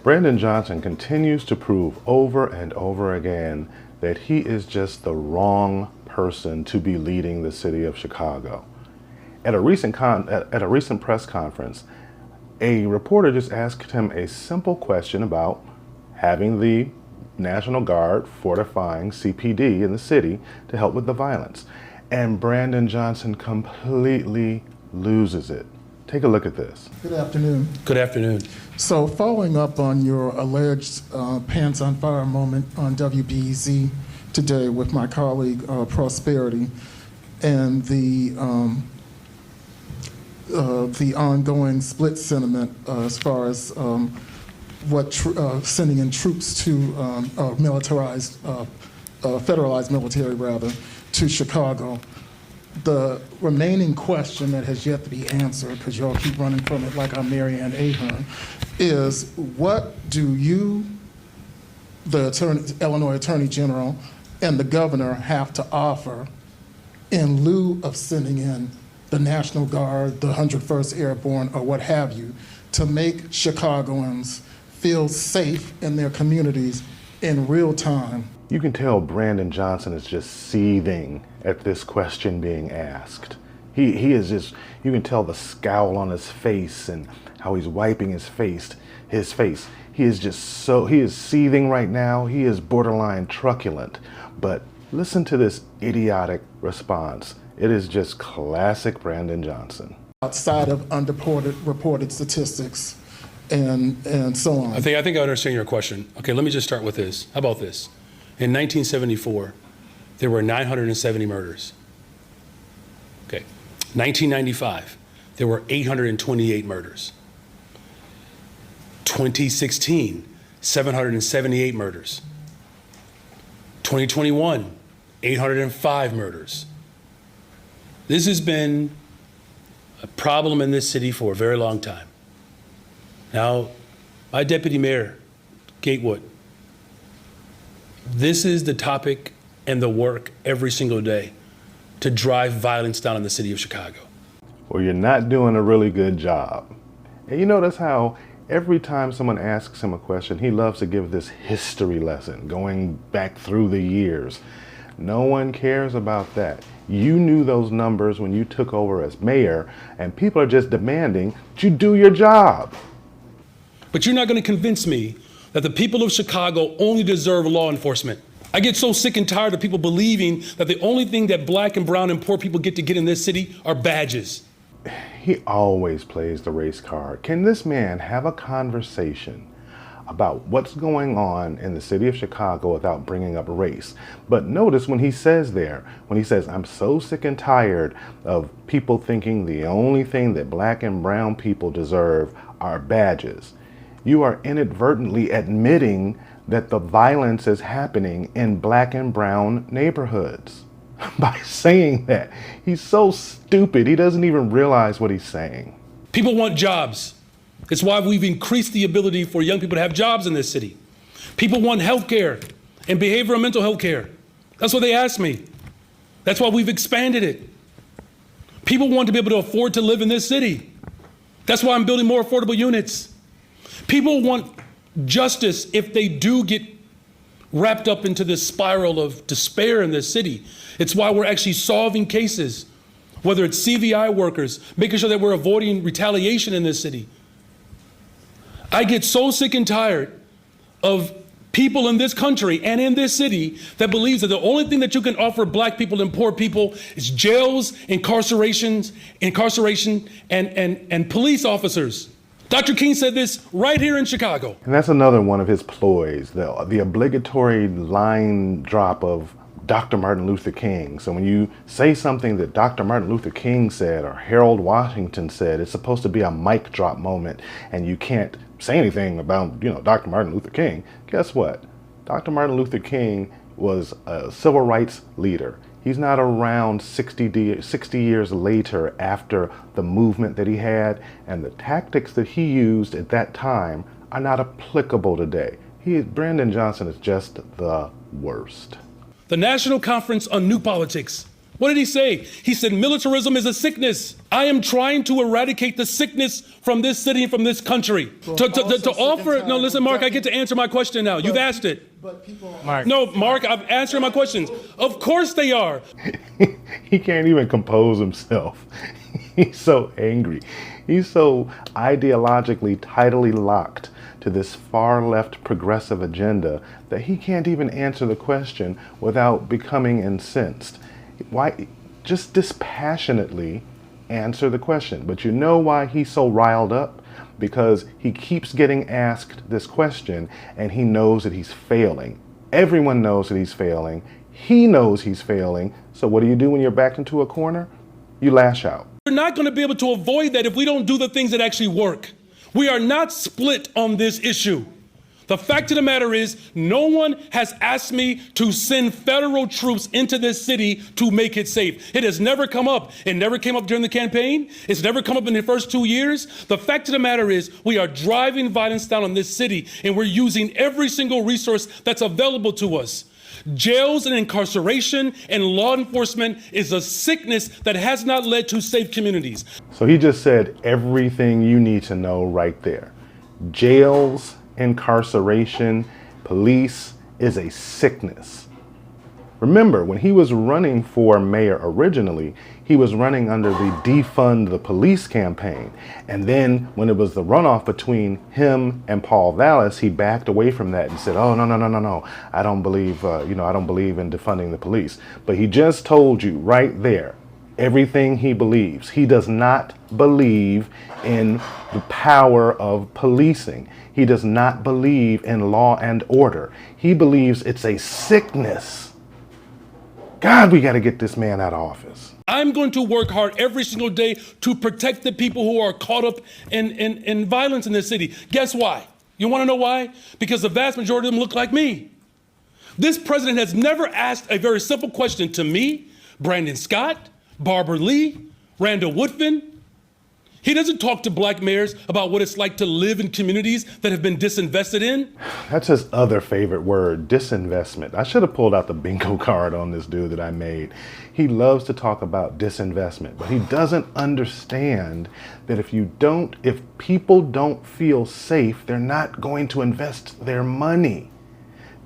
Brandon Johnson continues to prove over and over again that he is just the wrong person to be leading the city of Chicago. At a recent press conference, a reporter just asked him a simple question about having the National Guard fortifying CPD in the city to help with the violence. And Brandon Johnson completely loses it. Take a look at this. Good afternoon. Good afternoon. So following up on your alleged pants on fire moment on WBEZ today with my colleague Prosperity and the ongoing split sentiment as far as sending in troops to federalized military rather, to Chicago. The remaining question that has yet to be answered, because y'all keep running from it like I'm Marianne Ahern, is what do you, the Illinois Attorney General, and the governor have to offer in lieu of sending in the National Guard, the 101st Airborne, or what have you, to make Chicagoans feel safe in their communities in real time? You can tell Brandon Johnson is just seething at this question being asked. He is just, you can tell the scowl on his face and how he's wiping his face. He is just he is seething right now. He is borderline truculent. But listen to this idiotic response. It is just classic Brandon Johnson. Outside of underreported statistics and so on. I think I understand your question. Okay, let me just start with this. How about this? In 1974, there were 970 murders. Okay, 1995, there were 828 murders. 2016, 778 murders. 2021, 805 murders. This has been a problem in this city for a very long time. Now, my deputy mayor, Gatewood, this is the topic and the work every single day to drive violence down in the city of Chicago. Well, you're not doing a really good job. And you notice how every time someone asks him a question, he loves to give this history lesson, going back through the years. No one cares about that. You knew those numbers when you took over as mayor, and people are just demanding that you do your job. But you're not going to convince me that the people of Chicago only deserve law enforcement. I get so sick and tired of people believing that the only thing that black and brown and poor people get to get in this city are badges. He always plays the race card. Can this man have a conversation about what's going on in the city of Chicago without bringing up race? But notice when he says, I'm so sick and tired of people thinking the only thing that black and brown people deserve are badges. You are inadvertently admitting that the violence is happening in black and brown neighborhoods by saying that. He's so stupid, he doesn't even realize what he's saying. People want jobs. It's why we've increased the ability for young people to have jobs in this city. People want health care and behavioral and mental health care. That's what they asked me. That's why we've expanded it. People want to be able to afford to live in this city. That's why I'm building more affordable units. People want justice if they do get wrapped up into this spiral of despair in this city. It's why we're actually solving cases, whether it's CVI workers, making sure that we're avoiding retaliation in this city. I get so sick and tired of people in this country and in this city that believes that the only thing that you can offer black people and poor people is jails, incarceration, and police officers. Dr. King said this right here in Chicago. And that's another one of his ploys, the obligatory line drop of Dr. Martin Luther King. So when you say something that Dr. Martin Luther King said or Harold Washington said, it's supposed to be a mic drop moment, and you can't say anything about, Dr. Martin Luther King. Guess what? Dr. Martin Luther King was a civil rights leader. He's not around 60 years later after the movement that he had, and the tactics that he used at that time are not applicable today. Brandon Johnson is just the worst. The National Conference on New Politics What did he say? He said militarism is a sickness. I am trying to eradicate the sickness from this city and from this country. To offer, no, listen, Mark, I get to answer my question now. You've asked it. But people, No, Mark, I'm answering my questions. Of course they are. He can't even compose himself. He's so angry. He's so ideologically tightly locked to this far left progressive agenda that he can't even answer the question without becoming incensed. Why? Just dispassionately answer the question. But you know why he's so riled up? Because he keeps getting asked this question and he knows that he's failing. Everyone knows that he's failing. He knows he's failing. So what do you do when you're backed into a corner? You lash out. We're not going to be able to avoid that if we don't do the things that actually work. We are not split on this issue. The fact of the matter is, no one has asked me to send federal troops into this city to make it safe. It has never come up. It never came up during the campaign. It's never come up in the first 2 years. The fact of the matter is, we are driving violence down on this city, and we're using every single resource that's available to us. Jails and incarceration and law enforcement is a sickness that has not led to safe communities. So he just said everything you need to know right there. Jails, incarceration, police is a sickness. Remember, when he was running for mayor originally, he was running under the defund the police campaign. And then when it was the runoff between him and Paul Vallis, he backed away from that and said, oh, no. I don't believe, I don't believe in defunding the police. But he just told you right there, everything he believes. He does not believe in the power of policing. He does not believe in law and order. He believes it's a sickness. God, we got to get this man out of office. I'm going to work hard every single day to protect the people who are caught up in violence in this city. Guess why? You want to know why? Because the vast majority of them look like me. This president has never asked a very simple question to me, Brandon Scott, Barbara Lee, Randall Woodfin. He doesn't talk to black mayors about what it's like to live in communities that have been disinvested in. That's his other favorite word, disinvestment. I should have pulled out the bingo card on this dude that I made. He loves to talk about disinvestment, but he doesn't understand that if people don't feel safe, they're not going to invest their money.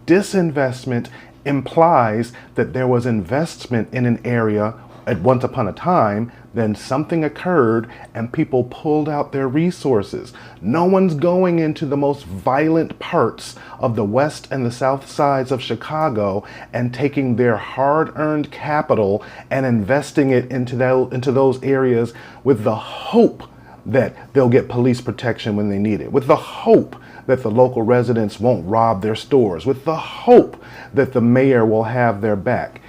Disinvestment implies that there was investment in an area at once upon a time, then something occurred and people pulled out their resources. No one's going into the most violent parts of the west and the south sides of Chicago and taking their hard-earned capital and investing it into those areas with the hope that they'll get police protection when they need it, with the hope that the local residents won't rob their stores, with the hope that the mayor will have their back.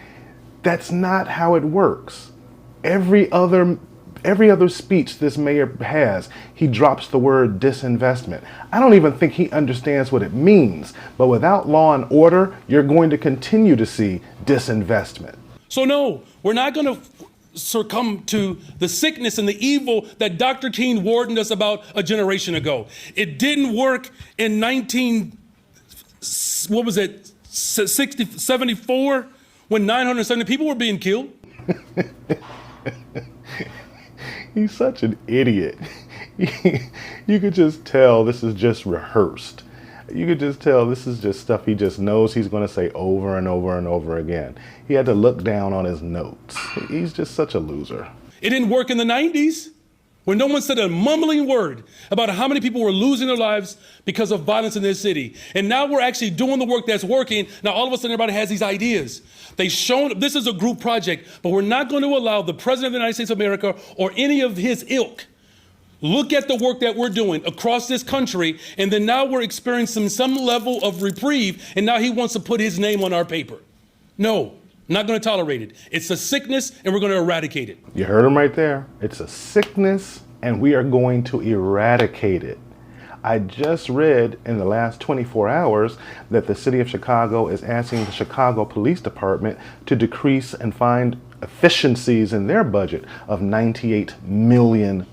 That's not how it works. Every other speech this mayor has, he drops the word disinvestment. I don't even think he understands what it means. But without law and order, you're going to continue to see disinvestment. So no, we're not going to succumb to the sickness and the evil that Dr. King warned us about a generation ago. It didn't work in 74? When 970 people were being killed. He's such an idiot. You could just tell this is just rehearsed. You could just tell this is just stuff he just knows he's going to say over and over and over again. He had to look down on his notes. He's just such a loser. It didn't work in the 90s. When no one said a mumbling word about how many people were losing their lives because of violence in this city. And now we're actually doing the work that's working. Now all of a sudden everybody has these ideas. This is a group project, but we're not going to allow the President of the United States of America or any of his ilk look at the work that we're doing across this country, and then now we're experiencing some level of reprieve, and now he wants to put his name on our paper. No. Not going to tolerate it. It's a sickness, and we're going to eradicate it. You heard him right there. It's a sickness, and we are going to eradicate it. I just read in the last 24 hours that the city of Chicago is asking the Chicago Police Department to decrease and find efficiencies in their budget of $98 million.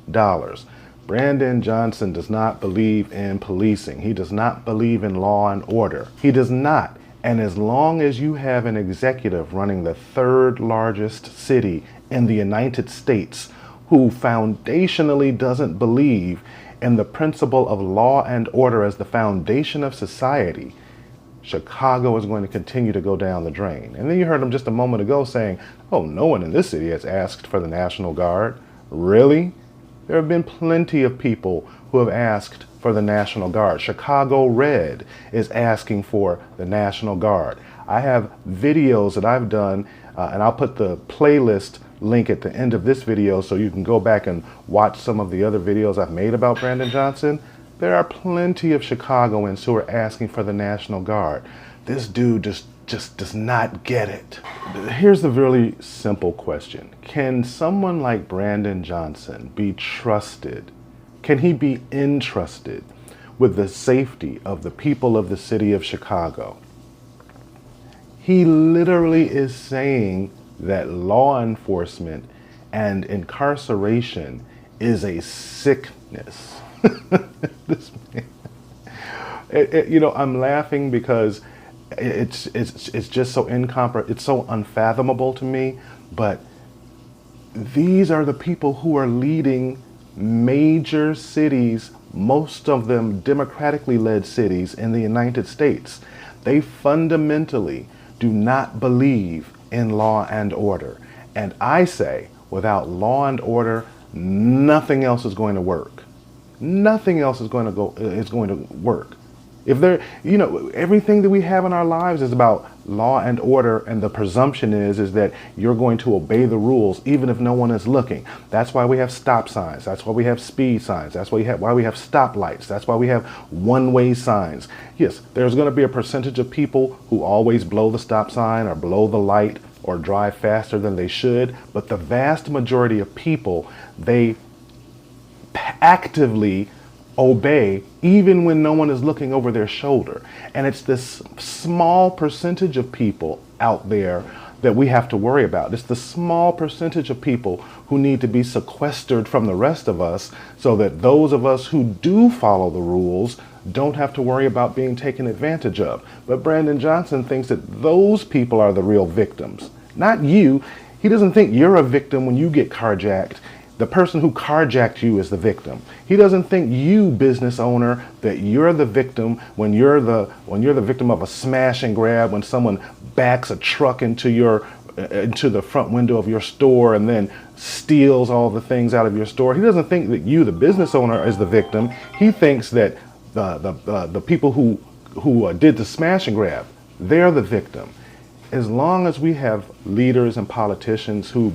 Brandon Johnson does not believe in policing. He does not believe in law and order. He does not. And as long as you have an executive running the third largest city in the United States who foundationally doesn't believe in the principle of law and order as the foundation of society, Chicago is going to continue to go down the drain. And then you heard him just a moment ago saying, oh, no one in this city has asked for the National Guard. Really? There have been plenty of people who have asked for the National Guard. Chicago Red is asking for the National Guard. I have videos that I've done, and I'll put the playlist link at the end of this video so you can go back and watch some of the other videos I've made about Brandon Johnson. There are plenty of Chicagoans who are asking for the National Guard. This dude just does not get it. Here's the really simple question. Can someone like Brandon Johnson be trusted? Can he be entrusted with the safety of the people of the city of Chicago? He literally is saying that law enforcement and incarceration is a sickness. This man. You know, I'm laughing because it's just so it's so unfathomable to me. But these are the people who are leading major cities, most of them democratically led cities in the United States. They fundamentally do not believe in law and order. And I say, without law and order, nothing else is going to work. Nothing else is going to work. If there, you know, everything that we have in our lives is about law and order, and the presumption is that you're going to obey the rules even if no one is looking. That's why we have stop signs. That's why we have speed signs. That's why we have stoplights. That's why we have one-way signs. Yes, there's going to be a percentage of people who always blow the stop sign or blow the light or drive faster than they should, but the vast majority of people, they actively obey even when no one is looking over their shoulder. And it's this small percentage of people out there that we have to worry about. It's the small percentage of people who need to be sequestered from the rest of us so that those of us who do follow the rules don't have to worry about being taken advantage of. But Brandon Johnson thinks that those people are the real victims, not you. He doesn't think you're a victim when you get carjacked. The person who carjacked you is the victim. He doesn't think you, business owner, that you're the victim when you're the victim of a smash and grab, when someone backs a truck into the front window of your store and then steals all the things out of your store. He doesn't think that you, the business owner, is the victim. He thinks that the people who did the smash and grab, they're the victim. As long as we have leaders and politicians who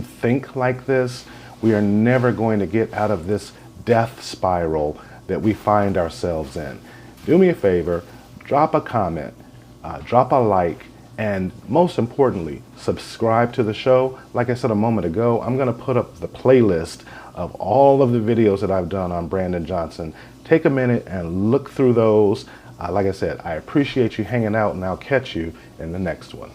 think like this, we are never going to get out of this death spiral that we find ourselves in. Do me a favor, drop a comment, drop a like, and most importantly, subscribe to the show. Like I said a moment ago, I'm going to put up the playlist of all of the videos that I've done on Brandon Johnson. Take a minute and look through those. Like I said, I appreciate you hanging out, and I'll catch you in the next one.